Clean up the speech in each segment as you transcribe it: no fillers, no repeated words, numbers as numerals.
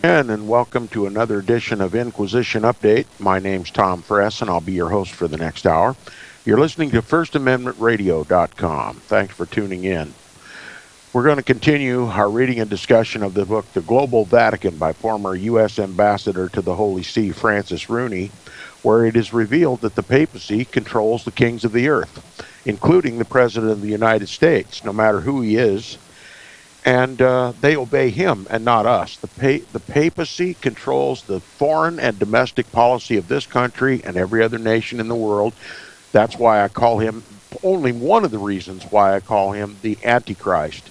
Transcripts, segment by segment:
And welcome to another edition of Inquisition Update. My name's Tom Fress, and I'll be your host for the next hour. You're listening to FirstAmendmentRadio.com. Thanks for tuning in. We're going to continue our reading and discussion of the book, The Global Vatican, by former U.S. Ambassador to the Holy See, Francis Rooney, where it is revealed that the papacy controls the kings of the earth, including the President of the United States, no matter who he is. And they obey him and not us. The papacy controls the foreign and domestic policy of this country and every other nation in the world. That's why I call him, only one of the reasons why I call him the Antichrist.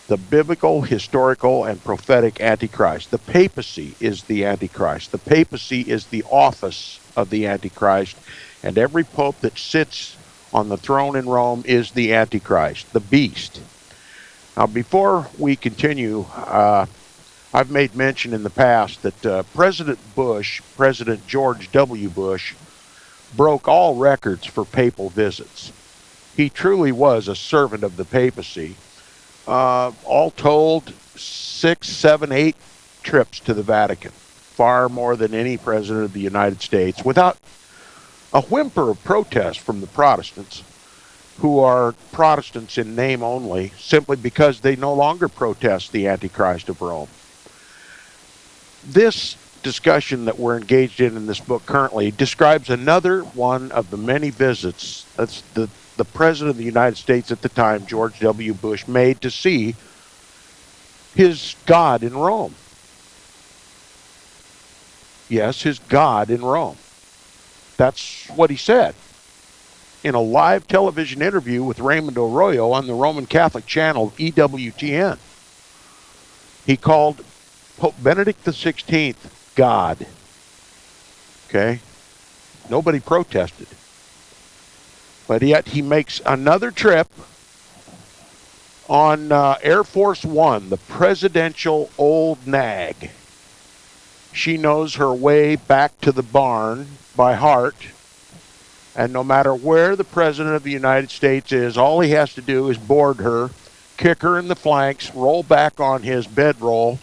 The biblical, historical, and prophetic Antichrist. The papacy is the Antichrist. The papacy is the office of the Antichrist. And every pope that sits on the throne in Rome is the Antichrist, the beast. Now, before we continue, I've made mention in the past that President George W. Bush, broke all records for papal visits. He truly was a servant of the papacy. All told, 6, 7, 8 trips to the Vatican, far more than any president of the United States, without a whimper of protest from the Protestants, who are Protestants in name only, simply because they no longer protest the Antichrist of Rome. This discussion that we're engaged in this book currently describes another one of the many visits that's the President of the United States at the time, George W. Bush, made to see his God in Rome. Yes, his God in Rome. That's what he said in a live television interview with Raymond Arroyo on the Roman Catholic channel EWTN. He called Pope Benedict XVI God. Okay? Nobody protested. But yet he makes another trip on Air Force One, the presidential old nag. She knows her way back to the barn by heart. And no matter where the President of the United States is, all he has to do is board her, kick her in the flanks, roll back on his bedroll,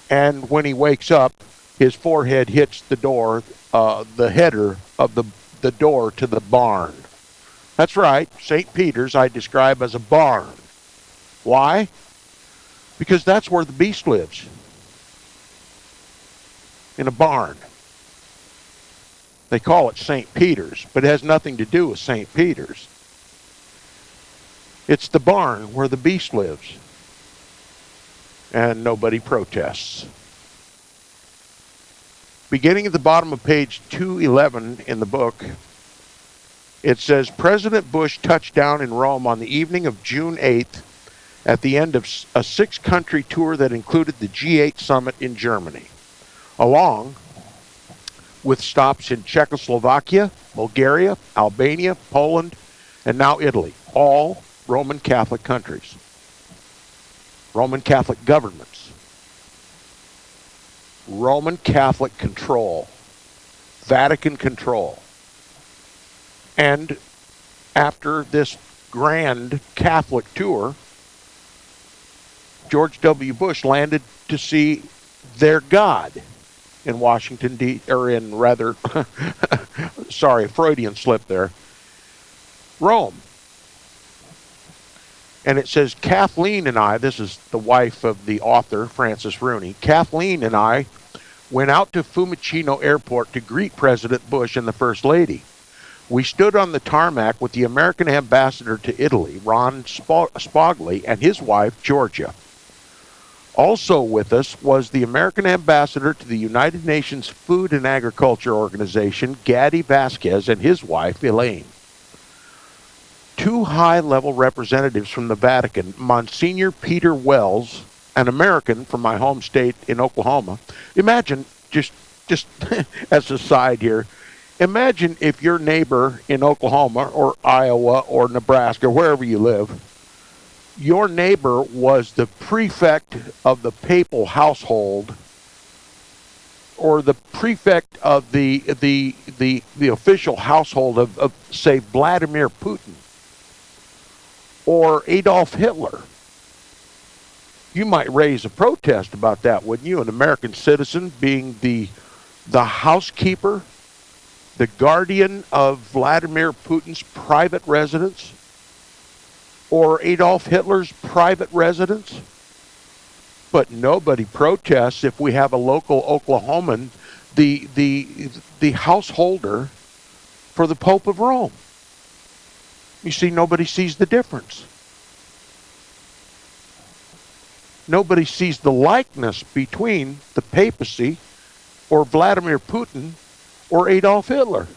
and when he wakes up, his forehead hits the door, the header of the door to the barn. That's right, St. Peter's I describe as a barn. Why? Because that's where the beast lives. In a barn. They call it St. Peter's, but it has nothing to do with St. Peter's. It's the barn where the beast lives. And nobody protests. Beginning at the bottom of page 211 in the book, it says, President Bush touched down in Rome on the evening of June 8th at the end of a 6-country tour that included the G8 summit in Germany, along with stops in Czechoslovakia, Bulgaria, Albania, Poland, and now Italy, all Roman Catholic countries, Roman Catholic governments, Roman Catholic control, Vatican control. And after this grand Catholic tour, George W. Bush landed to see their God in Washington, sorry, Freudian slip there, Rome. And it says, Kathleen and I, this is the wife of the author, Francis Rooney, Kathleen and I went out to Fiumicino Airport to greet President Bush and the First Lady. We stood on the tarmac with the American ambassador to Italy, Ron Spogli, and his wife, Georgia. Also with us was the American ambassador to the United Nations Food and Agriculture Organization, Gadi Vasquez, and his wife, Elaine. 2 high-level representatives from the Vatican, Monsignor Peter Wells, an American from my home state in Oklahoma. Imagine, just as a side here, imagine if your neighbor in Oklahoma or Iowa or Nebraska, wherever you live, your neighbor was the prefect of the papal household or the prefect of the official household of say, Vladimir Putin or Adolf Hitler. You might raise a protest about that, wouldn't you? An American citizen being the housekeeper, the guardian of Vladimir Putin's private residence, or Adolf Hitler's private residence. But nobody protests if we have a local Oklahoman, the householder for the Pope of Rome. You see, nobody sees the difference. Nobody sees the likeness between the papacy or Vladimir Putin or Adolf Hitler.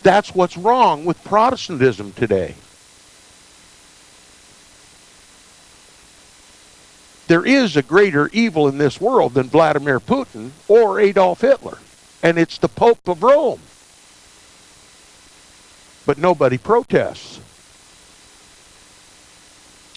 That's what's wrong with Protestantism today. There is a greater evil in this world than Vladimir Putin or Adolf Hitler, and it's the Pope of Rome. But nobody protests.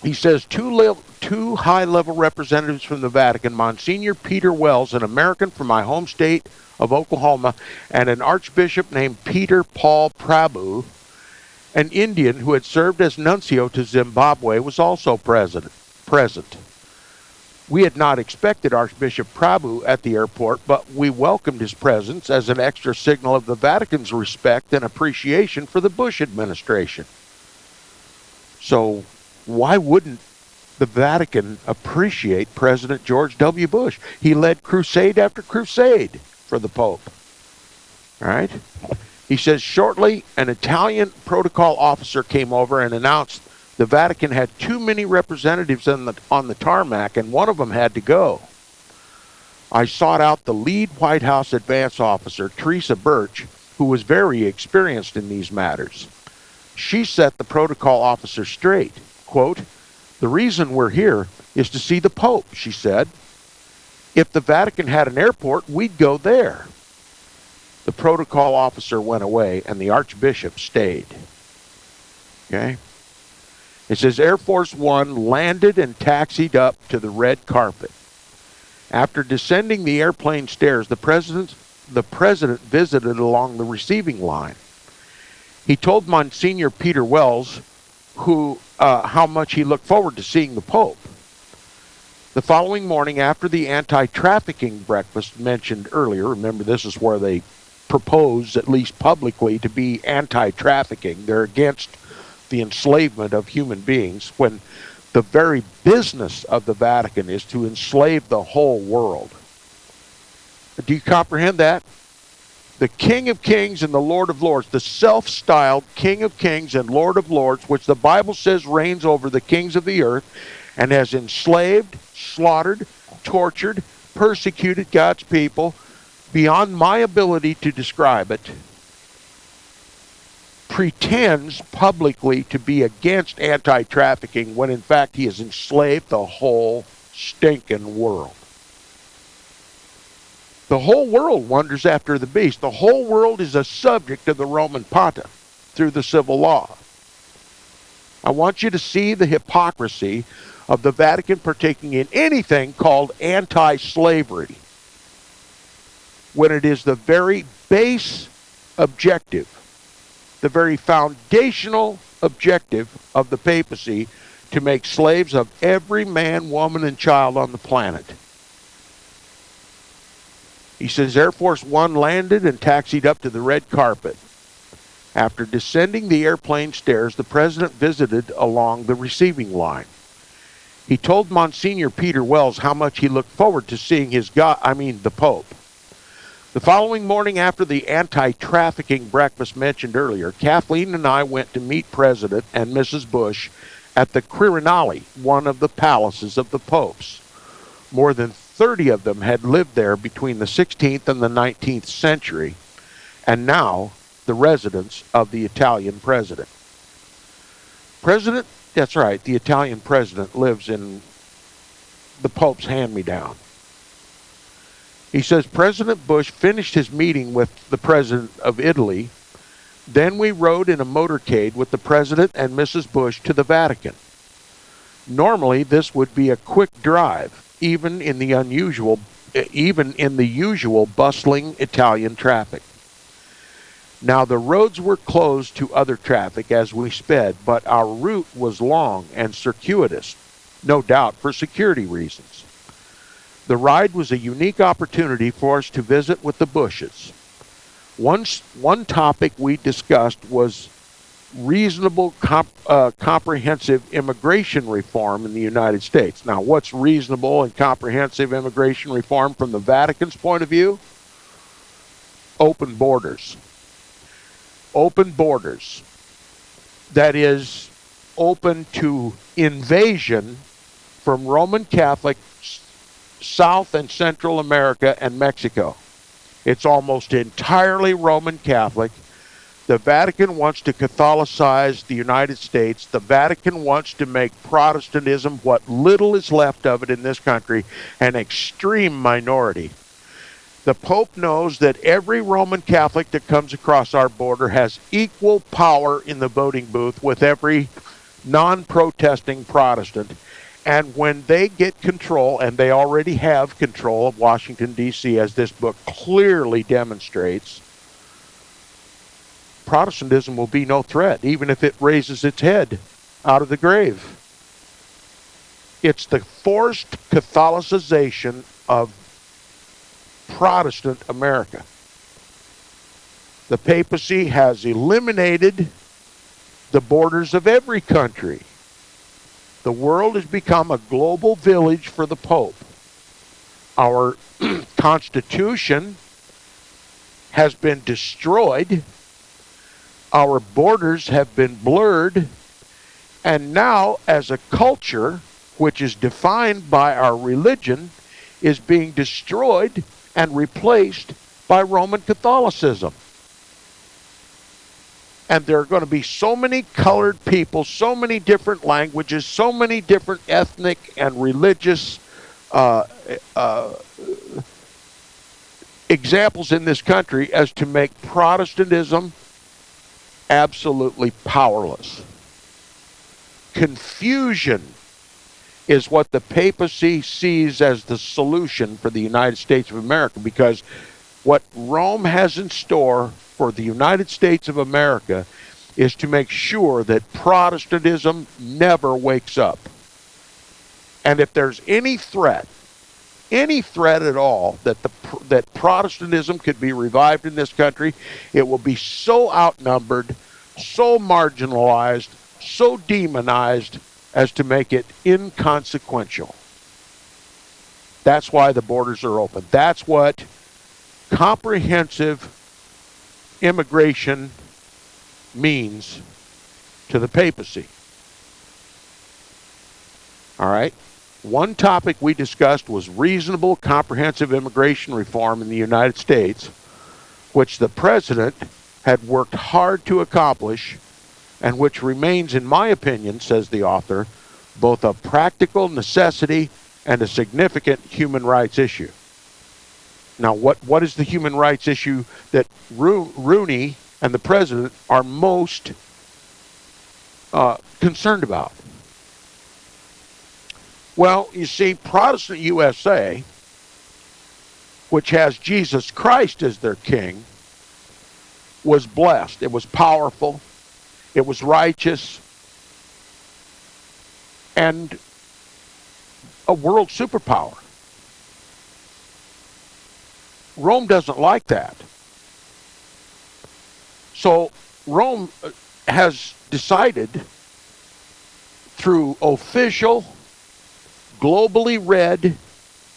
He says two high-level representatives from the Vatican, Monsignor Peter Wells, an American from my home state of Oklahoma, and an archbishop named Peter Paul Prabhu, an Indian who had served as nuncio to Zimbabwe, was also present. We had not expected Archbishop Prabhu at the airport, but we welcomed his presence as an extra signal of the Vatican's respect and appreciation for the Bush administration. So why wouldn't the Vatican appreciate President George W. Bush? He led crusade after crusade for the Pope. All right? He says, shortly, an Italian protocol officer came over and announced the Vatican had too many representatives on the tarmac, and one of them had to go. I sought out the lead White House advance officer, Teresa Birch, who was very experienced in these matters. She set the protocol officer straight. Quote, "The reason we're here is to see the Pope," she said. "If the Vatican had an airport, we'd go there." The protocol officer went away, and the Archbishop stayed. Okay? It says Air Force One landed and taxied up to the red carpet. After descending the airplane stairs, the president visited along the receiving line. He told Monsignor Peter Wells how much he looked forward to seeing the Pope. The following morning, after the anti-trafficking breakfast mentioned earlier, remember this is where they propose, at least publicly, to be anti-trafficking. They're against the enslavement of human beings, when the very business of the Vatican is to enslave the whole world. Do you comprehend that? The King of Kings and the Lord of Lords, the self-styled King of Kings and Lord of Lords, which the Bible says reigns over the kings of the earth and has enslaved, slaughtered, tortured, persecuted God's people beyond my ability to describe it, pretends publicly to be against anti-trafficking when in fact he has enslaved the whole stinking world. The whole world wanders after the beast. The whole world is a subject of the Roman Pontiff through the civil law. I want you to see the hypocrisy of the Vatican partaking in anything called anti-slavery, when it is the very base objective, the very foundational objective of the papacy to make slaves of every man, woman, and child on the planet. He says Air Force One landed and taxied up to the red carpet. After descending the airplane stairs, the president visited along the receiving line. He told Monsignor Peter Wells how much he looked forward to seeing the Pope. The following morning, after the anti-trafficking breakfast mentioned earlier, Kathleen and I went to meet President and Mrs. Bush at the Quirinale, one of the palaces of the popes. More than 30 of them had lived there between the 16th and the 19th century, and now the residence of the Italian president. That's right, the Italian president lives in the Pope's hand-me-down. He says President Bush finished his meeting with the president of Italy. Then we rode in a motorcade with the president and Mrs. Bush to the Vatican. Normally, this would be a quick drive, even in the usual bustling Italian traffic. Now, the roads were closed to other traffic as we sped, but our route was long and circuitous. no doubt for security reasons. The ride was a unique opportunity for us to visit with the Bushes. One topic we discussed was reasonable, comprehensive immigration reform in the United States. Now, what's reasonable and comprehensive immigration reform from the Vatican's point of view? Open borders. Open borders. That is, open to invasion from Roman Catholic South and Central America and Mexico. It's almost entirely Roman Catholic. The Vatican wants to Catholicize the United States. The Vatican wants to make Protestantism, what little is left of it in this country, an extreme minority. The Pope knows that every Roman Catholic that comes across our border has equal power in the voting booth with every non-protesting Protestant. And when they get control, and they already have control of Washington, D.C., as this book clearly demonstrates, Protestantism will be no threat, even if it raises its head out of the grave. It's the forced Catholicization of Protestant America. The papacy has eliminated the borders of every country. The world has become a global village for the Pope. Our Constitution has been destroyed. Our borders have been blurred. And now, as a culture, which is defined by our religion, is being destroyed and replaced by Roman Catholicism. And there are going to be so many colored people, so many different languages, so many different ethnic and religious examples in this country as to make Protestantism absolutely powerless. Confusion is what the papacy sees as the solution for the United States of America, because what Rome has in store for the United States of America is to make sure that Protestantism never wakes up. And if there's any threat at all that Protestantism could be revived in this country, it will be so outnumbered, so marginalized, so demonized as to make it inconsequential. That's why the borders are open. That's what comprehensive immigration means to the papacy. All right. One topic we discussed was reasonable, comprehensive immigration reform in the United States, which the president had worked hard to accomplish, and which remains, in my opinion, says the author, both a practical necessity and a significant human rights issue. Now, what is the human rights issue that Rooney and the president are most concerned about? Well, you see, Protestant USA, which has Jesus Christ as their king, was blessed. It was powerful. It was righteous. And a world superpower. Rome doesn't like that. So Rome has decided through official, globally read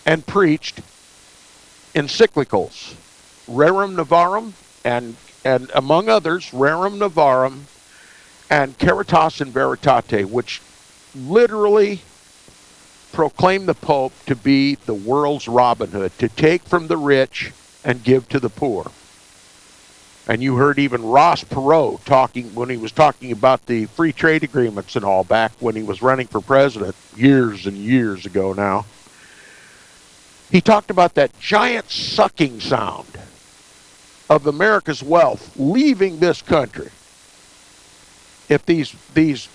and preached encyclicals, Rerum Novarum and among others, Rerum Novarum and Caritas in Veritate, which literally proclaim the Pope to be the world's Robin Hood, to take from the rich and give to the poor. And you heard even Ross Perot talking when he was talking about the free trade agreements and all back when he was running for president years and years ago now. He talked about that giant sucking sound of America's wealth leaving this country if these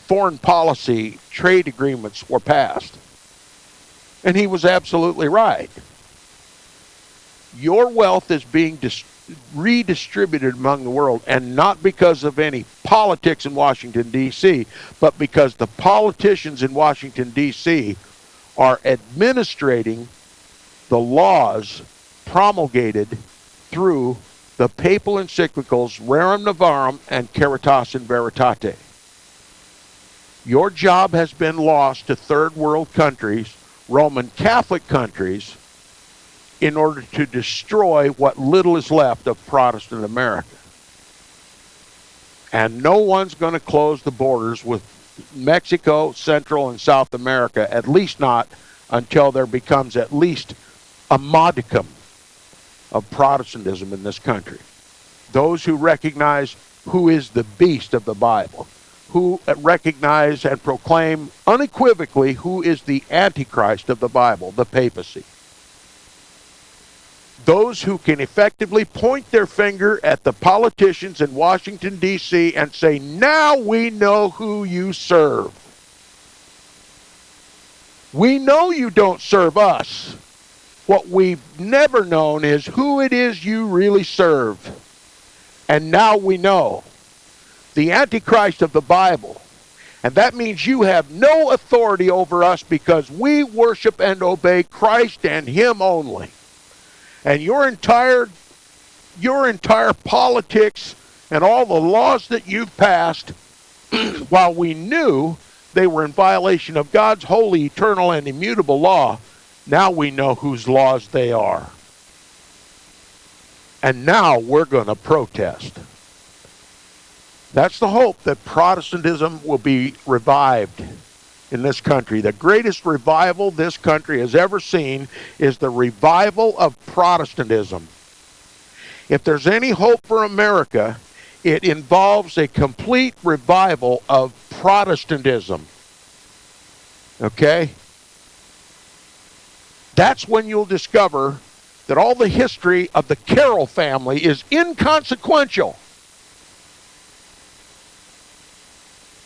foreign policy trade agreements were passed. And he was absolutely right. Your wealth is being redistributed among the world, and not because of any politics in Washington, D.C., but because the politicians in Washington, D.C. are administrating the laws promulgated through the papal encyclicals Rerum Novarum and Caritas in Veritate. Your job has been lost to third world countries, Roman Catholic countries, in order to destroy what little is left of Protestant America. And no one's going to close the borders with Mexico, Central, and South America, at least not until there becomes at least a modicum of Protestantism in this country. Those who recognize who is the beast of the Bible, who recognize and proclaim unequivocally who is the Antichrist of the Bible, the papacy. Those who can effectively point their finger at the politicians in Washington, D.C. and say, now we know who you serve. We know you don't serve us. What we've never known is who it is you really serve. And now we know. The Antichrist of the Bible. And that means you have no authority over us because we worship and obey Christ and Him only. And your entire politics and all the laws that you've passed, while we knew they were in violation of God's holy, eternal, and immutable law, now we know whose laws they are. And now we're going to protest. That's the hope that Protestantism will be revived in this country. The greatest revival this country has ever seen is the revival of Protestantism. If there's any hope for America, it involves a complete revival of Protestantism. Okay? That's when you'll discover that all the history of the Carroll family is inconsequential.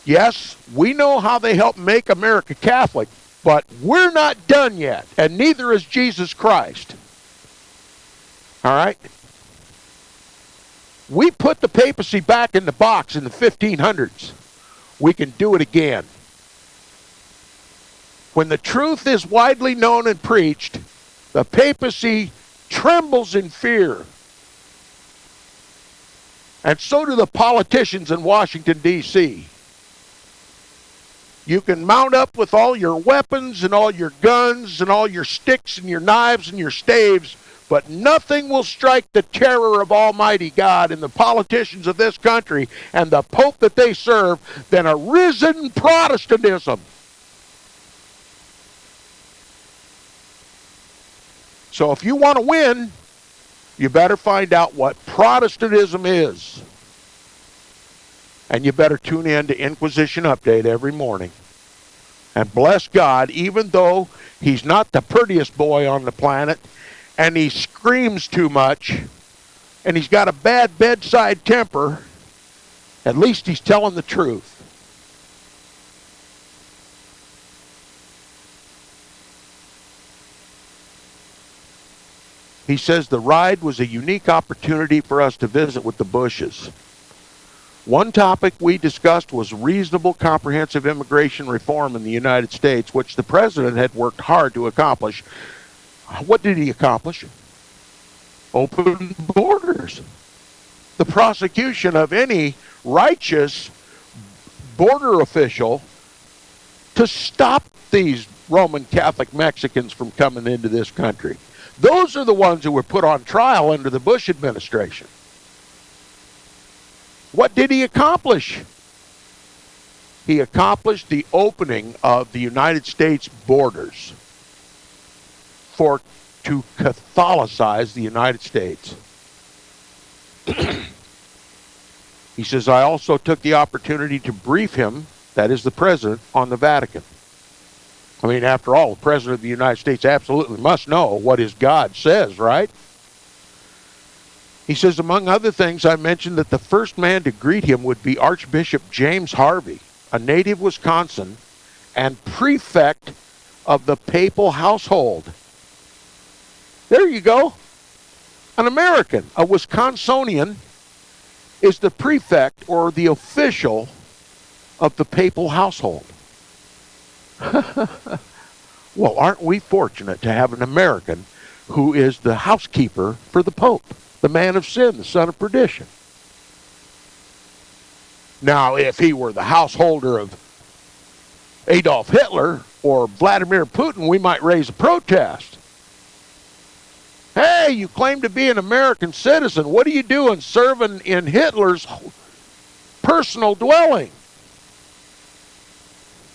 Yes, we know how they helped make America Catholic, but we're not done yet, and neither is Jesus Christ. All right? We put the papacy back in the box in the 1500s. We can do it again. When the truth is widely known and preached, the papacy trembles in fear. And so do the politicians in Washington, D.C. You can mount up with all your weapons and all your guns and all your sticks and your knives and your staves, but nothing will strike the terror of Almighty God and the politicians of this country and the Pope that they serve than a risen Protestantism. So if you want to win, you better find out what Protestantism is. And you better tune in to Inquisition Update every morning. And bless God, even though he's not the prettiest boy on the planet, and he screams too much, and he's got a bad bedside temper, at least he's telling the truth. He says the ride was a unique opportunity for us to visit with the Bushes. One topic we discussed was reasonable, comprehensive immigration reform in the United States, which the president had worked hard to accomplish. What did he accomplish? Open borders. The prosecution of any righteous border official to stop these Roman Catholic Mexicans from coming into this country. Those are the ones who were put on trial under the Bush administration. What did he accomplish? He accomplished the opening of the United States borders to Catholicize the United States. He says, I also took the opportunity to brief him, that is the president, on the Vatican. I mean, after all, the president of the United States absolutely must know what his God says, right? He says, among other things, I mentioned that the first man to greet him would be Archbishop James Harvey, a native Wisconsin and prefect of the papal household. There you go. An American, a Wisconsinian, is the prefect or the official of the papal household. Well, aren't we fortunate to have an American who is the housekeeper for the Pope, the man of sin, the son of perdition? Now, if he were the householder of Adolf Hitler or Vladimir Putin, we might raise a protest. Hey, you claim to be an American citizen. What are you doing serving in Hitler's personal dwelling?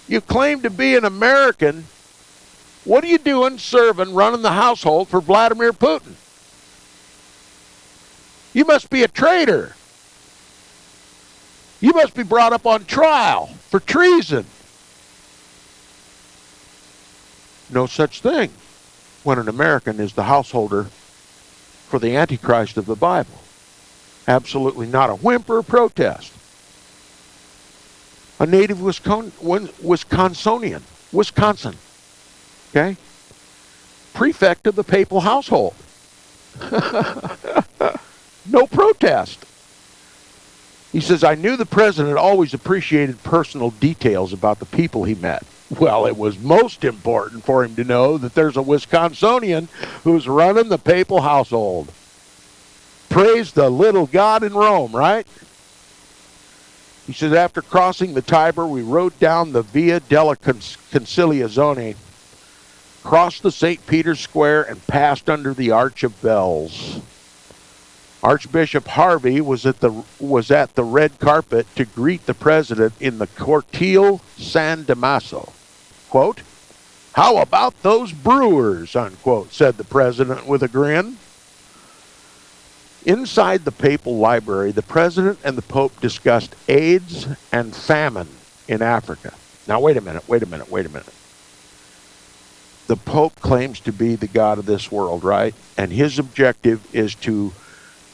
You claim to be an American. What are you doing serving, running the household for Vladimir Putin? You must be a traitor. You must be brought up on trial for treason. No such thing when an American is the householder for the Antichrist of the Bible. Absolutely not a whimper or protest. A native Wisconsinian, Wisconsin, okay? Prefect of the papal household. No protest. He says, I knew the president always appreciated personal details about the people he met. Well, it was most important for him to know that there's a Wisconsinian who's running the papal household. Praise the little God in Rome, right? He says, after crossing the Tiber, we rode down the Via della Conciliazione, crossed the St. Peter's Square, and passed under the Arch of Bells. Archbishop Harvey was at the red carpet to greet the president in the Cortile San Damaso. Quote, how about those brewers, unquote, said the president with a grin. Inside the papal library, the president and the Pope discussed AIDS and famine in Africa. Now, wait a minute. The Pope claims to be the God of this world, right? And his objective is to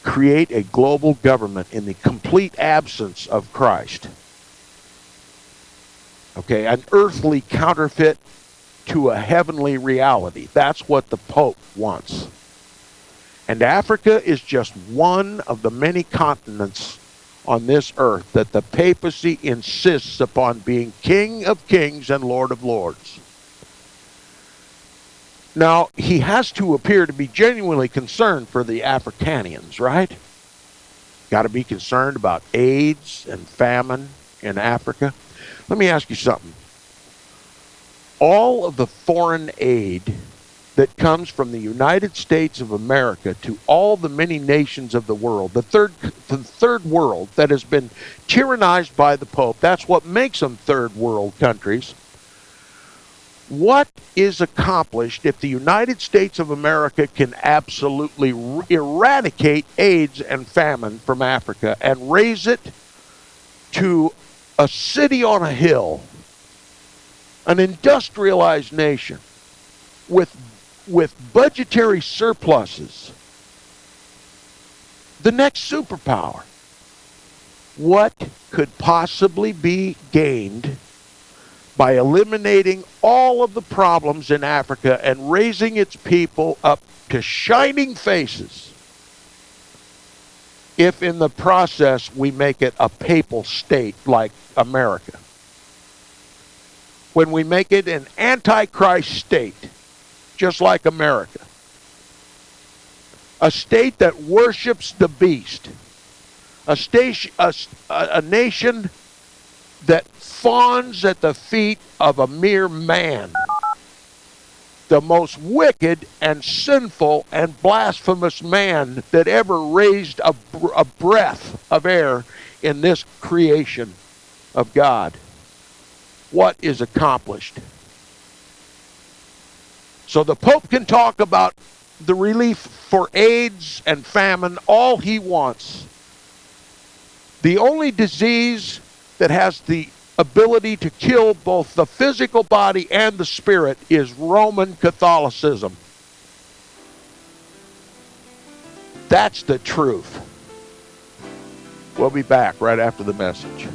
create a global government in the complete absence of Christ. Okay, an earthly counterfeit to a heavenly reality. That's what the Pope wants. And Africa is just one of the many continents on this earth that the papacy insists upon being King of Kings and Lord of Lords. Now, he has to appear to be genuinely concerned for the Africanians, right? Got to be concerned about AIDS and famine in Africa. Let me ask you something. All of the foreign aid that comes from the United States of America to all the many nations of the world, the third world that has been tyrannized by the Pope, that's what makes them third world countries. What is accomplished if the United States of America can absolutely eradicate AIDS and famine from Africa and raise it to a city on a hill, an industrialized nation with budgetary surpluses, the next superpower? What could possibly be gained by eliminating all of the problems in Africa and raising its people up to shining faces if in the process we make it a papal state like America? When we make it an antichrist state, just like America, a state that worships the beast, a nation that fawns at the feet of a mere man, the most wicked and sinful and blasphemous man that ever raised a breath of air in this creation of God. What is accomplished? So the Pope can talk about the relief for AIDS and famine all he wants. The only disease that has the ability to kill both the physical body and the spirit is Roman Catholicism. That's the truth. We'll be back right after the message.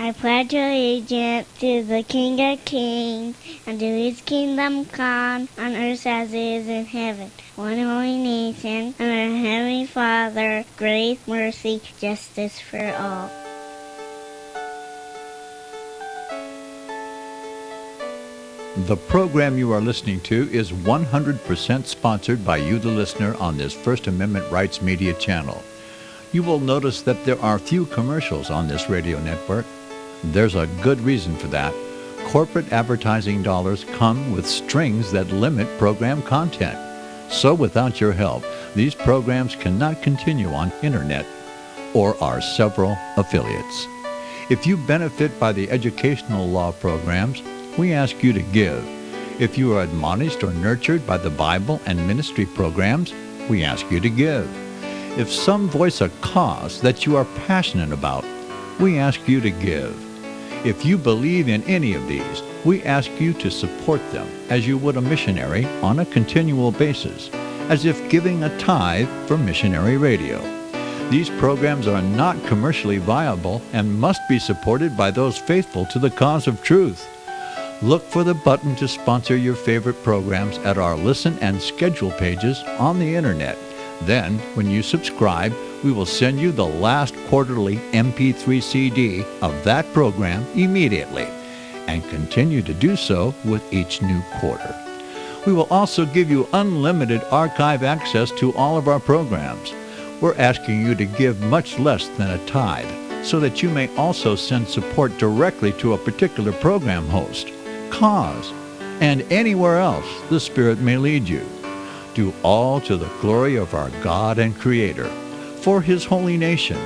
I pledge allegiance to the King of Kings, and to his kingdom come, on earth as it is in heaven. One holy nation, under our Heavenly Father, grace, mercy, justice for all. The program you are listening to is 100% sponsored by you, the listener, on this First Amendment Rights Media channel. You will notice that there are few commercials on this radio network. There's a good reason for that. Corporate advertising dollars come with strings that limit program content. So without your help, these programs cannot continue on internet or our several affiliates. If you benefit by the educational law programs, we ask you to give. If you are admonished or nurtured by the Bible and ministry programs, we ask you to give. If some voice a cause that you are passionate about, we ask you to give. If you believe in any of these, we ask you to support them as you would a missionary on a continual basis, as if giving a tithe for missionary radio. These programs are not commercially viable and must be supported by those faithful to the cause of truth. Look for the button to sponsor your favorite programs at our listen and schedule pages on the internet. Then, when you subscribe, we will send you the last quarterly MP3 CD of that program immediately, and continue to do so with each new quarter. We will also give you unlimited archive access to all of our programs. We're asking you to give much less than a tithe, so that you may also send support directly to a particular program host, cause, and anywhere else the Spirit may lead you. Do all to the glory of our God and Creator, for His holy nation,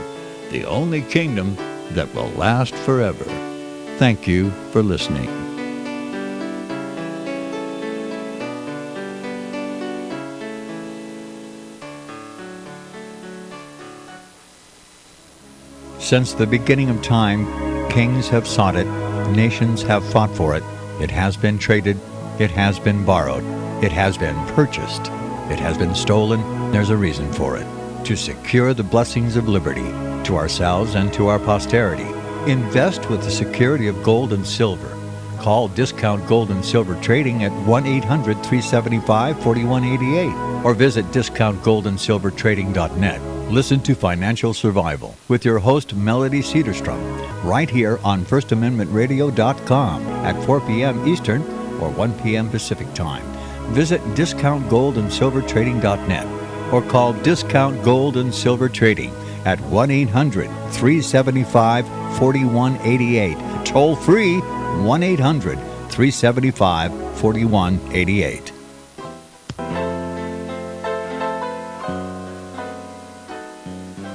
the only kingdom that will last forever. Thank you for listening. Since the beginning of time, kings have sought it, nations have fought for it. It has been traded, it has been borrowed, it has been purchased, it has been stolen. There's a reason for it. To secure the blessings of liberty to ourselves and to our posterity, invest with the security of gold and silver. Call Discount Gold and Silver Trading at 1-800-375-4188 or visit discountgoldandsilvertrading.net. Listen to Financial Survival with your host, Melody Cedarstrom, right here on FirstAmendmentRadio.com at 4 p.m. Eastern or 1 p.m. Pacific Time. Visit DiscountGoldandSilverTrading.net or call Discount Gold and Silver Trading at 1-800-375-4188. Toll free, 1-800-375-4188.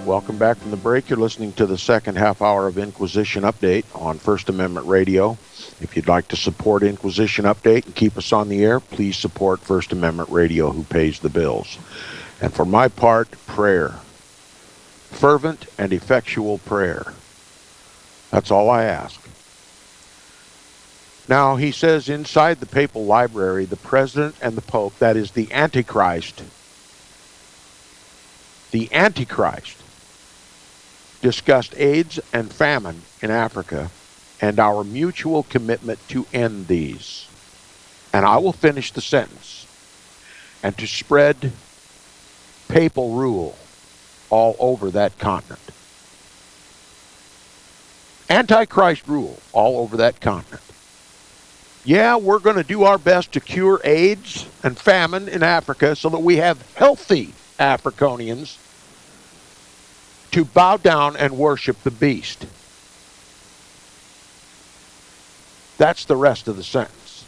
Welcome back from the break. You're listening to the second half hour of Inquisition Update on First Amendment Radio. If you'd like to support Inquisition Update and keep us on the air, please support First Amendment Radio, who pays the bills. And for my part, prayer. Fervent and effectual prayer. That's all I ask. Now, he says inside the papal library, the president and the pope, that is the Antichrist, discussed AIDS and famine in Africa and our mutual commitment to end these. And I will finish the sentence. And to spread papal rule all over that continent. Antichrist rule all over that continent. Yeah, we're going to do our best to cure AIDS and famine in Africa so that we have healthy Africanians to bow down and worship the beast. That's the rest of the sentence.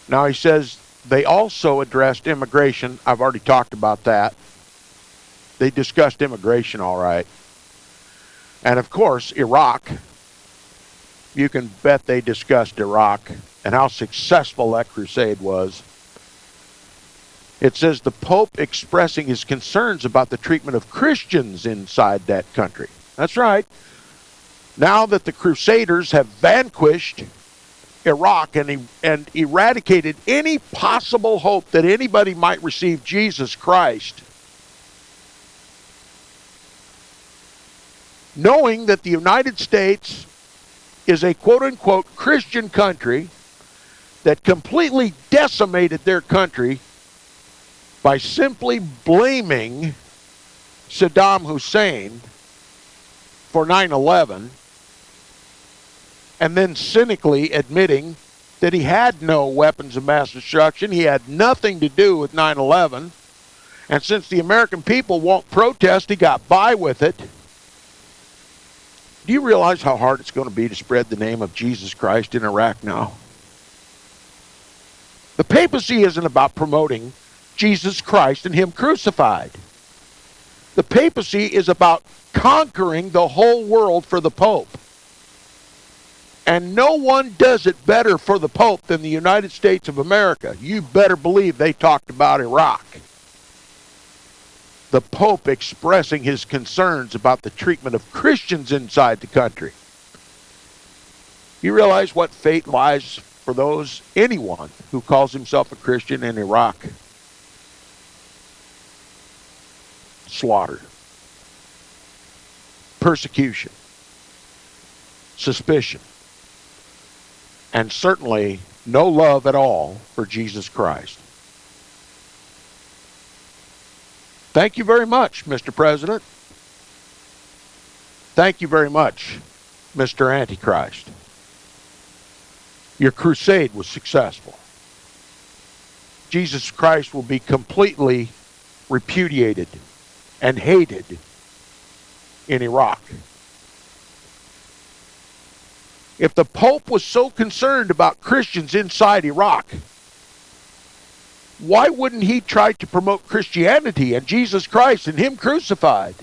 Now he says they also addressed immigration. I've already talked about that. They discussed immigration, all right. And of course, Iraq. You can bet they discussed Iraq and how successful that crusade was. It says the Pope expressing his concerns about the treatment of Christians inside that country. That's right. Now that the Crusaders have vanquished Iraq and eradicated any possible hope that anybody might receive Jesus Christ, knowing that the United States is a quote-unquote Christian country that completely decimated their country by simply blaming Saddam Hussein for 9/11 and then cynically admitting that he had no weapons of mass destruction. He had nothing to do with 9/11. And since the American people won't protest, he got by with it. Do you realize how hard it's going to be to spread the name of Jesus Christ in Iraq now? The papacy isn't about promoting Jesus Christ and him crucified. The papacy is about conquering the whole world for the Pope. And no one does it better for the Pope than the United States of America. You better believe they talked about Iraq. The Pope expressing his concerns about the treatment of Christians inside the country. You realize what fate lies for anyone who calls himself a Christian in Iraq? Slaughter, persecution, suspicion, and certainly no love at all for Jesus Christ. Thank you very much, Mr. President. Thank you very much, Mr. Antichrist. Your crusade was successful. Jesus Christ will be completely repudiated and hated in Iraq. If the Pope was so concerned about Christians inside Iraq, why wouldn't he try to promote Christianity and Jesus Christ and him crucified?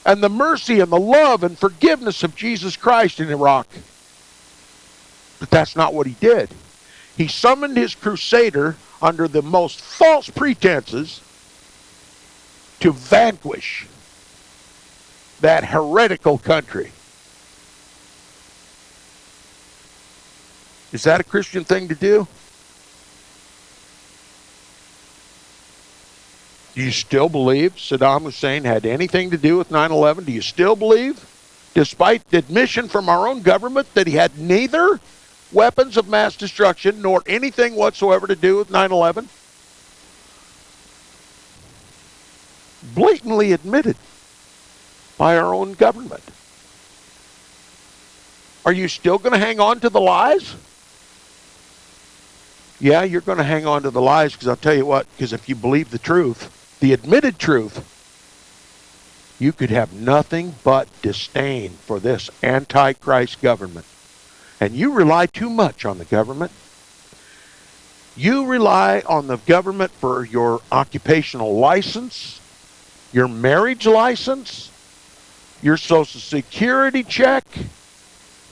And the mercy and the love and forgiveness of Jesus Christ in Iraq? But that's not what he did. He summoned his crusader under the most false pretenses to vanquish that heretical country. Is that a Christian thing to do? Do you still believe Saddam Hussein had anything to do with 9/11? Do you still believe, despite the admission from our own government, that he had neither weapons of mass destruction nor anything whatsoever to do with 9/11? Blatantly admitted by our own government. Are you still going to hang on to the lies? Yeah, you're going to hang on to the lies, because I'll tell you what, because if you believe the truth, the admitted truth, you could have nothing but disdain for this Antichrist government. And you rely too much on the government. You rely on the government for your occupational license, your marriage license, your Social Security check,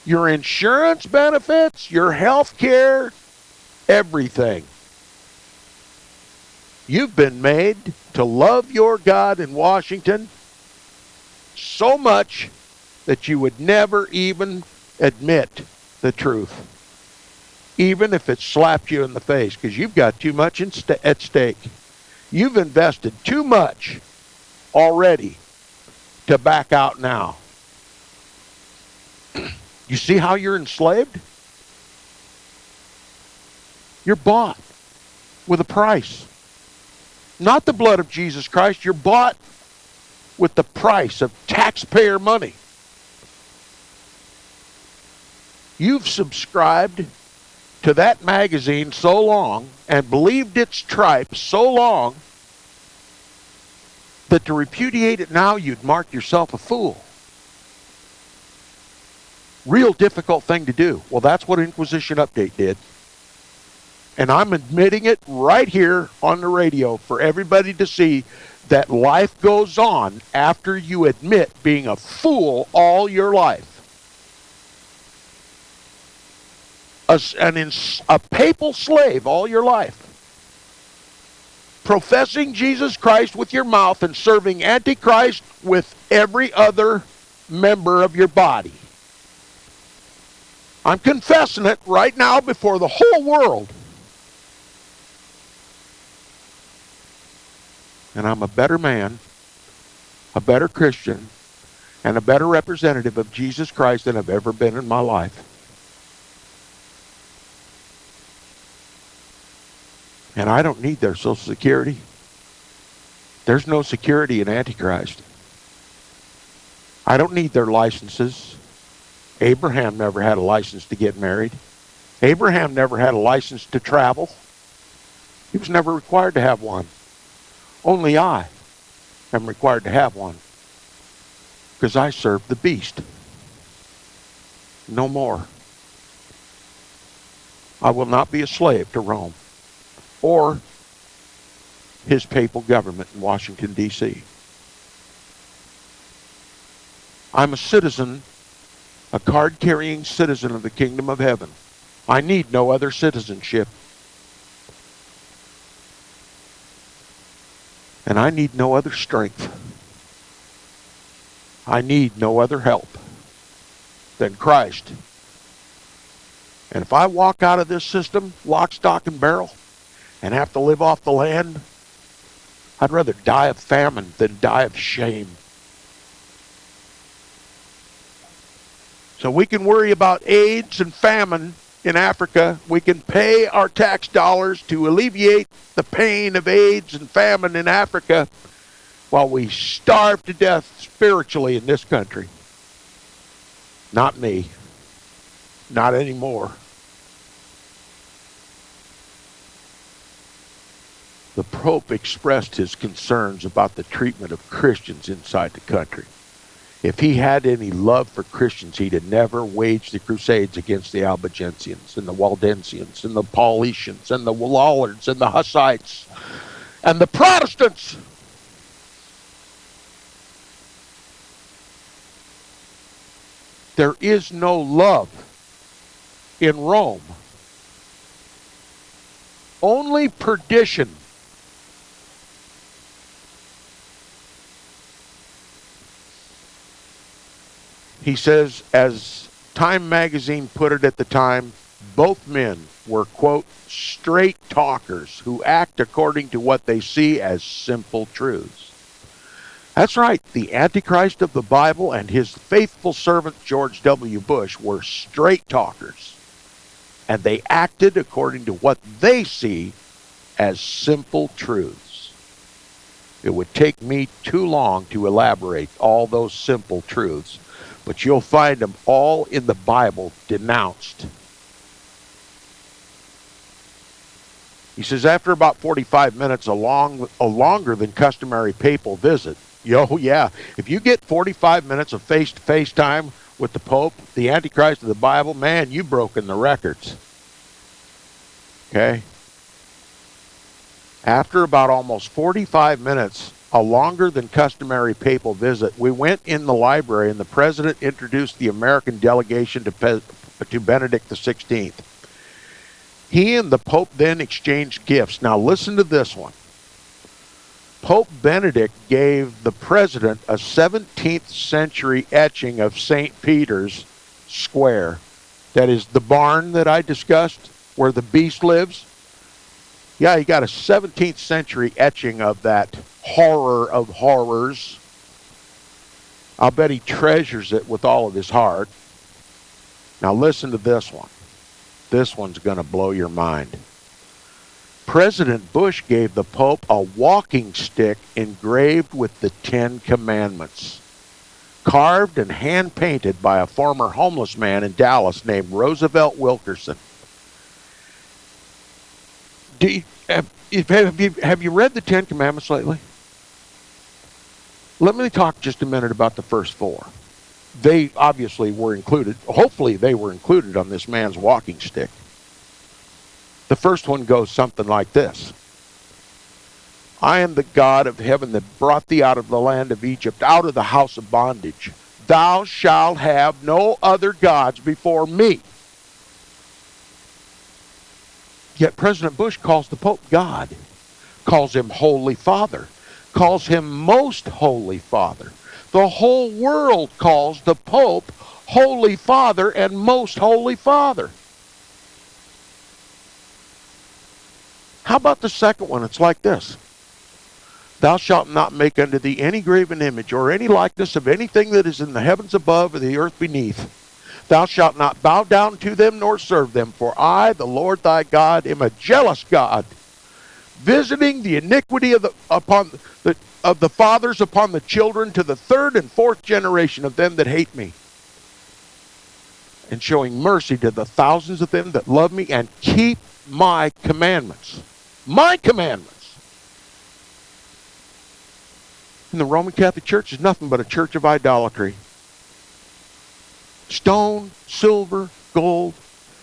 your insurance benefits, your health care, everything. You've been made to love your God in Washington so much that you would never even admit the truth, even if it slapped you in the face, because you've got too much at stake. You've invested too much already to back out now. You see how you're enslaved? You're bought with a price. Not the blood of Jesus Christ. You're bought with the price of taxpayer money. You've subscribed to that magazine so long and believed its tripe so long that to repudiate it now, you'd mark yourself a fool. Real difficult thing to do. Well, that's what Inquisition Update did. And I'm admitting it right here on the radio for everybody to see that life goes on after you admit being a fool all your life. A papal slave all your life. Professing Jesus Christ with your mouth and serving Antichrist with every other member of your body. I'm confessing it right now before the whole world. And I'm a better man, a better Christian, and a better representative of Jesus Christ than I've ever been in my life. And I don't need their Social Security. There's no security in Antichrist. I don't need their licenses. Abraham never had a license to get married. Abraham never had a license to travel. He was never required to have one. Only I am required to have one, because I serve the beast. No more. I will not be a slave to Rome or his papal government in Washington, D.C. I'm a citizen, a card-carrying citizen of the kingdom of heaven. I need no other citizenship. And I need no other strength. I need no other help than Christ. And if I walk out of this system, lock, stock, and barrel, and have to live off the land, I'd rather die of famine than die of shame. So we can worry about AIDS and famine in Africa. We can pay our tax dollars to alleviate the pain of AIDS and famine in Africa while we starve to death spiritually in this country. Not me. Not anymore. The Pope expressed his concerns about the treatment of Christians inside the country. If he had any love for Christians, he'd have never waged the crusades against the Albigensians and the Waldensians and the Paulicians and the Lollards and the Hussites and the Protestants. There is no love in Rome. Only perdition. He says, as Time magazine put it at the time, both men were, quote, straight talkers who act according to what they see as simple truths. That's right. The Antichrist of the Bible and his faithful servant George W. Bush were straight talkers. And they acted according to what they see as simple truths. It would take me too long to elaborate all those simple truths, but you'll find them all in the Bible denounced. He says, after about 45 minutes, a longer than customary papal visit. If you get 45 minutes of face-to-face time with the Pope, the Antichrist of the Bible, man, you've broken the records. Okay? After about almost 45 minutes, a longer than customary papal visit, we went in the library and the president introduced the American delegation to Benedict XVI. He and the Pope then exchanged gifts. Now listen to this one. Pope Benedict gave the president a 17th century etching of St. Peter's Square. That is the barn that I discussed where the beast lives. Yeah, he got a 17th century etching of that horror of horrors. I'll bet he treasures it with all of his heart. Now listen to this one. This one's going to blow your mind. President Bush gave the Pope a walking stick engraved with the 10 Commandments, carved and hand-painted by a former homeless man in Dallas named Roosevelt Wilkerson. Have you read the 10 Commandments lately? Let me talk just a minute about the first 4. They obviously were included. Hopefully they were included on this man's walking stick. The first one goes something like this. I am the God of heaven that brought thee out of the land of Egypt, out of the house of bondage. Thou shalt have no other gods before me. Yet President Bush calls the Pope God, calls him Holy Father, calls him Most Holy Father. The whole world calls the Pope Holy Father and Most Holy Father. How about the second one? It's like this. Thou shalt not make unto thee any graven image, or any likeness of anything that is in the heavens above, or the earth beneath. Thou shalt not bow down to them, nor serve them. For I, the Lord thy God, am a jealous God, visiting the iniquity of the fathers upon the children, to the third and fourth generation of them that hate me, and showing mercy to the thousands of them that love me and keep my commandments. My commandments. And the Roman Catholic Church is nothing but a church of idolatry. Stone, silver, gold,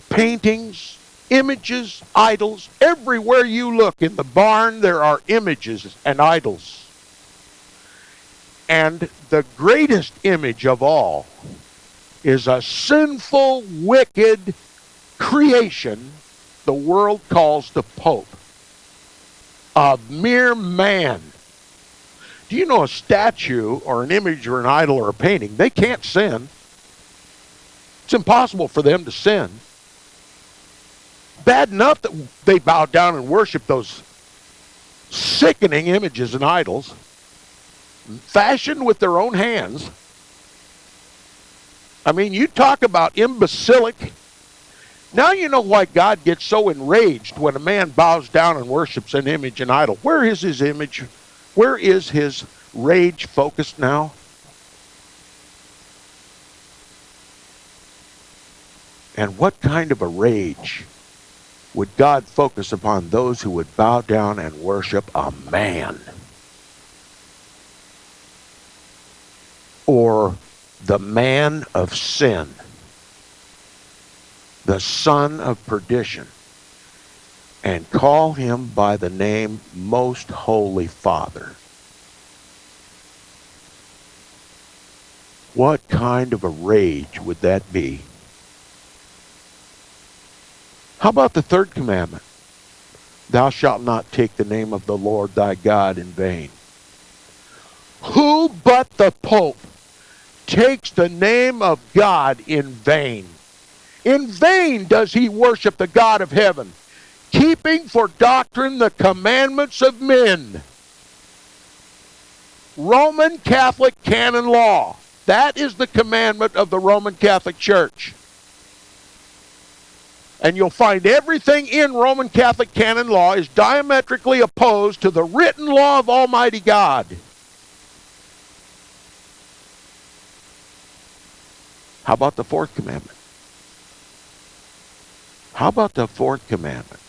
paintings, images, idols. Everywhere you look in the barn, there are images and idols. And the greatest image of all is a sinful, wicked creation the world calls the Pope. A mere man. Do you know a statue or an image or an idol or a painting, they can't sin. It's impossible for them to sin. Bad enough that they bow down and worship those sickening images and idols, fashioned with their own hands. I mean, you talk about imbecilic. Now you know why God gets so enraged when a man bows down and worships an image and idol. Where is his image? Where is his rage focused now? And what kind of a rage would God focus upon those who would bow down and worship a man? Or the man of sin, the son of perdition, and call him by the name Most Holy Father? What kind of a rage would that be? How about the third commandment? Thou shalt not take the name of the Lord thy God in vain. Who but the Pope takes the name of God in vain? In vain does he worship the God of heaven, keeping for doctrine the commandments of men. Roman Catholic canon law. That is the commandment of the Roman Catholic Church. And you'll find everything in Roman Catholic canon law is diametrically opposed to the written law of Almighty God. How about the fourth commandment? How about the fourth commandment?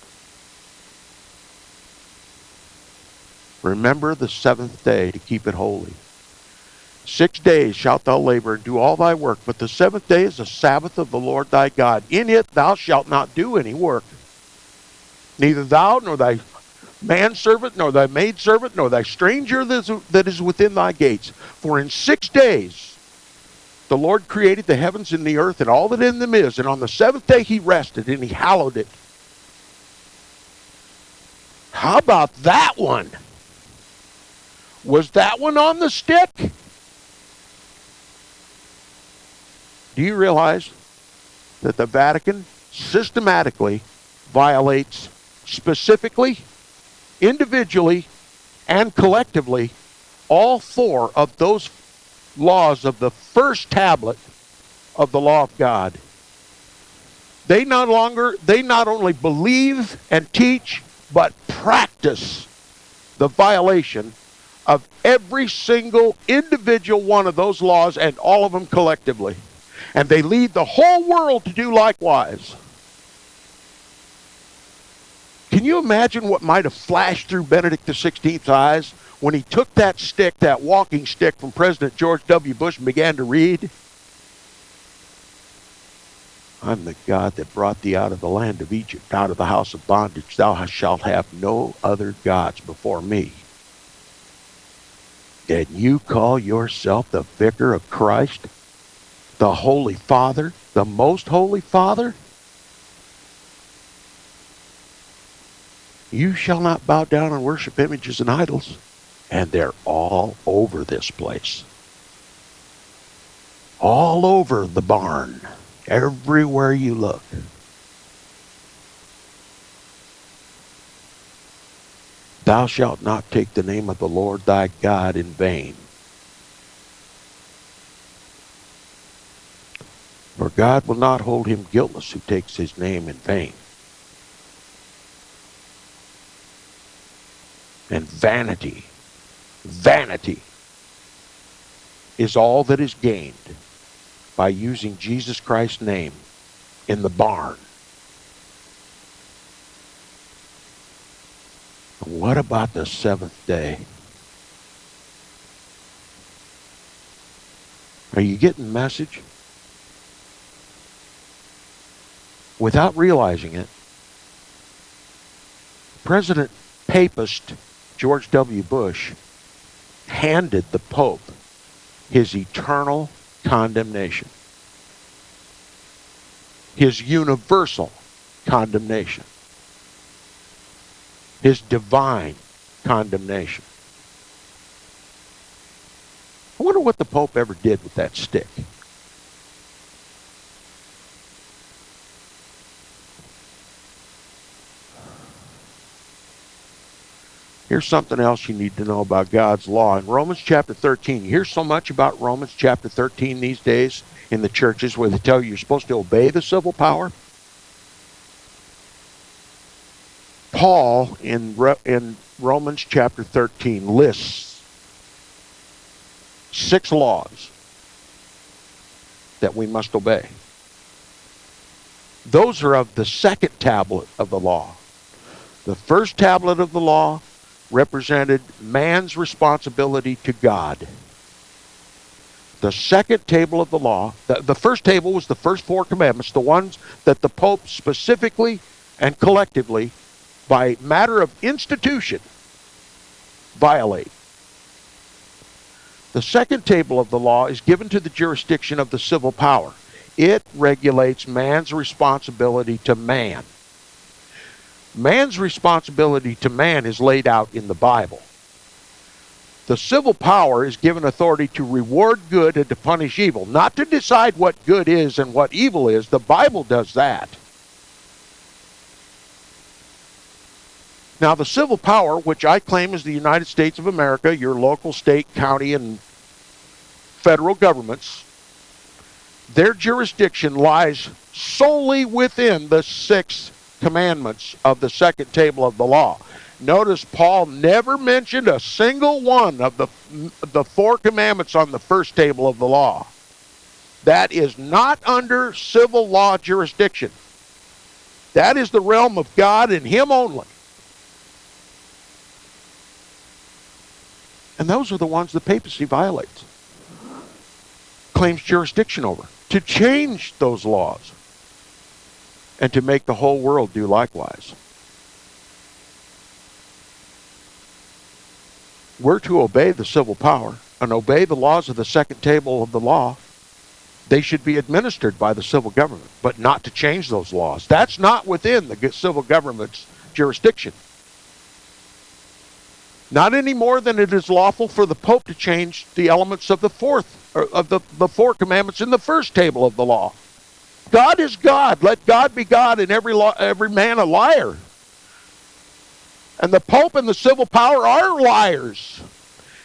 Remember the seventh day to keep it holy. 6 days shalt thou labor and do all thy work, but the seventh day is the Sabbath of the Lord thy God. In it thou shalt not do any work. Neither thou, nor thy manservant, nor thy maidservant, nor thy stranger that is within thy gates. For in 6 days the Lord created the heavens and the earth and all that in them is, and on the seventh day he rested, and he hallowed it. How about that one? Was that one on the stick? Do you realize that the Vatican systematically violates specifically, individually, and collectively all four of those laws of the first tablet of the law of God? They not only believe and teach, but practice the violation of every single individual one of those laws, and all of them collectively. And they lead the whole world to do likewise. Can you imagine what might have flashed through Benedict XVI's eyes when he took that stick, that walking stick from President George W. Bush, and began to read? I'm the God that brought thee out of the land of Egypt, out of the house of bondage. Thou shalt have no other gods before me. And you call yourself the vicar of Christ, the Holy Father, the Most Holy Father? You shall not bow down and worship images and idols. And they're all over this place. All over the barn. Everywhere you look. Thou shalt not take the name of the Lord thy God in vain. For God will not hold him guiltless who takes his name in vain. And vanity is all that is gained by using Jesus Christ's name in the barn. What about the seventh day? Are you getting the message? Without realizing it, President Papist George W. Bush handed the Pope his eternal condemnation, his universal condemnation, his divine condemnation. I wonder what the Pope ever did with that stick. Here's something else you need to know about God's law. In Romans chapter 13, you hear so much about Romans chapter 13 these days in the churches where they tell you you're supposed to obey the civil power. Paul, in Romans chapter 13, lists 6 laws that we must obey. Those are of the second tablet of the law. The first tablet of the law represented man's responsibility to God. The second table of the law, the first table was the first 4 commandments, the ones that the Pope specifically and collectively, by matter of institution, violate. The second table of the law is given to the jurisdiction of the civil power. It regulates man's responsibility to man. Man's responsibility to man is laid out in the Bible. The civil power is given authority to reward good and to punish evil, not to decide what good is and what evil is. The Bible does that. Now, the civil power, which I claim is the United States of America, your local, state, county, and federal governments, their jurisdiction lies solely within the 6 commandments of the second table of the law. Notice Paul never mentioned a single one of the 4 commandments on the first table of the law. That is not under civil law jurisdiction. That is the realm of God and Him only. And those are the ones the papacy violates, claims jurisdiction over, to change those laws and to make the whole world do likewise. We're to obey the civil power and obey the laws of the second table of the law. They should be administered by the civil government, but not to change those laws. That's not within the civil government's jurisdiction. Not any more than it is lawful for the Pope to change the elements of the 4 commandments in the first table of the law. God is God. Let God be God, and every man a liar. And the Pope and the civil power are liars.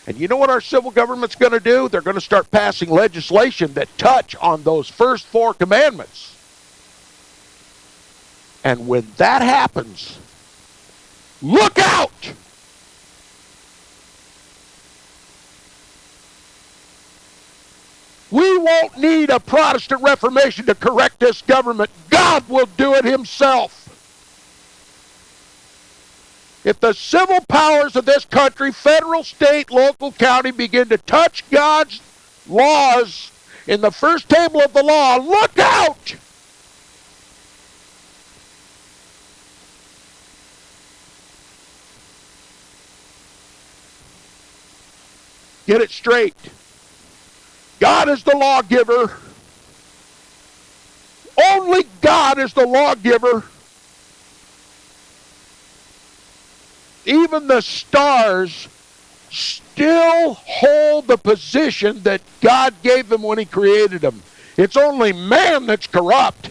And you know what our civil government's going to do? They're going to start passing legislation that touch on those first 4 commandments. And when that happens, look out! We won't need a Protestant Reformation to correct this government. God will do it Himself. If the civil powers of this country, federal, state, local, county, begin to touch God's laws in the first table of the law, look out! Get it straight. God is the lawgiver. Only God is the lawgiver. Even the stars still hold the position that God gave them when He created them. It's only man that's corrupt.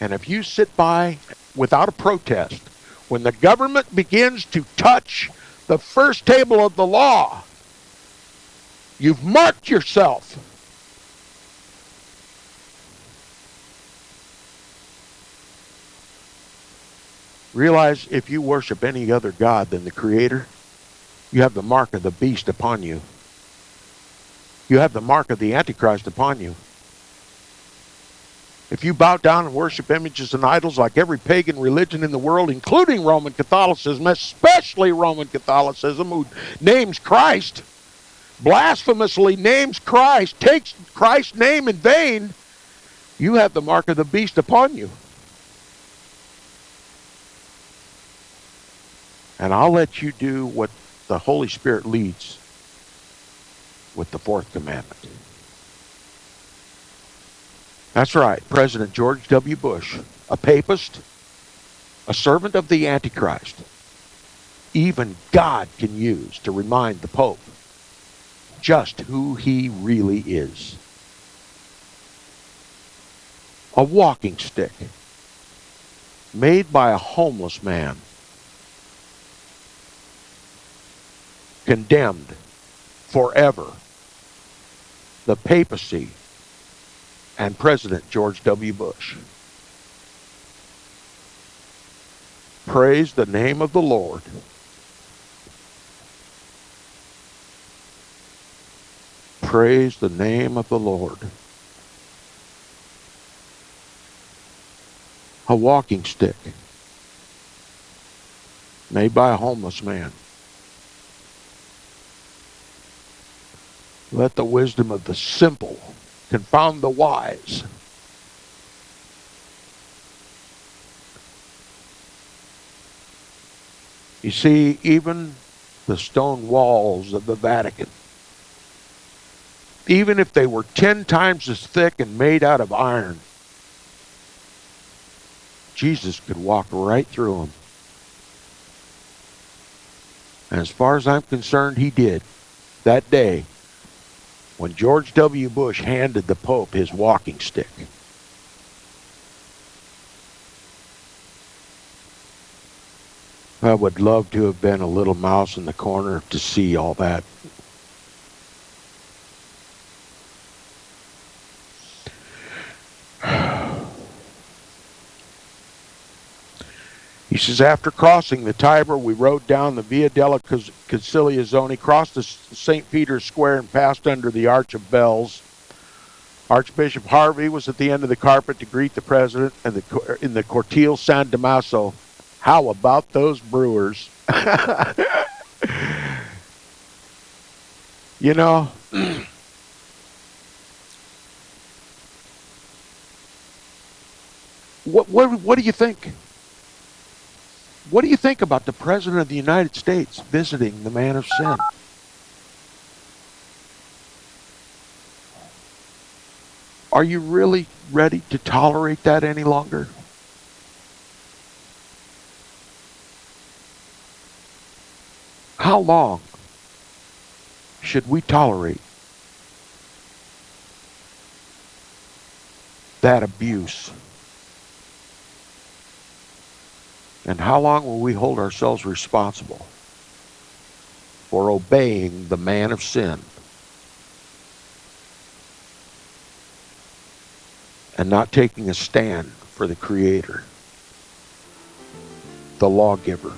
And if you sit by without a protest, when the government begins to touch the first table of the law, you've marked yourself. Realize if you worship any other god than the Creator, you have the mark of the beast upon you. You have the mark of the Antichrist upon you. If you bow down and worship images and idols like every pagan religion in the world, including Roman Catholicism, especially Roman Catholicism, who names Christ, blasphemously names Christ, takes Christ's name in vain, you have the mark of the beast upon you. And I'll let you do what the Holy Spirit leads with the fourth commandment. That's right, President George W. Bush, a papist, a servant of the Antichrist, even God can use to remind the Pope just who he really is. A walking stick made by a homeless man, condemned forever the papacy and President George W. Bush. Praise the name of the Lord. Praise the name of the Lord. A walking stick made by a homeless man. Let the wisdom of the simple confound the wise. You see, even the stone walls of the Vatican, even if they were 10 times as thick and made out of iron, Jesus could walk right through them. And as far as I'm concerned, he did that day when George W. Bush handed the Pope his walking stick. I would love to have been a little mouse in the corner to see all that. He says, after crossing the Tiber, we rode down the Via della Conciliazione, crossed the St. Peter's Square, and passed under the Arch of Bells. Archbishop Harvey was at the end of the carpet to greet the president and in the Cortile San Damaso. How about those brewers? You know, what do you think? What do you think about the President of the United States visiting the man of sin? Are you really ready to tolerate that any longer? How long should we tolerate that abuse? And how long will we hold ourselves responsible for obeying the man of sin and not taking a stand for the Creator, the lawgiver?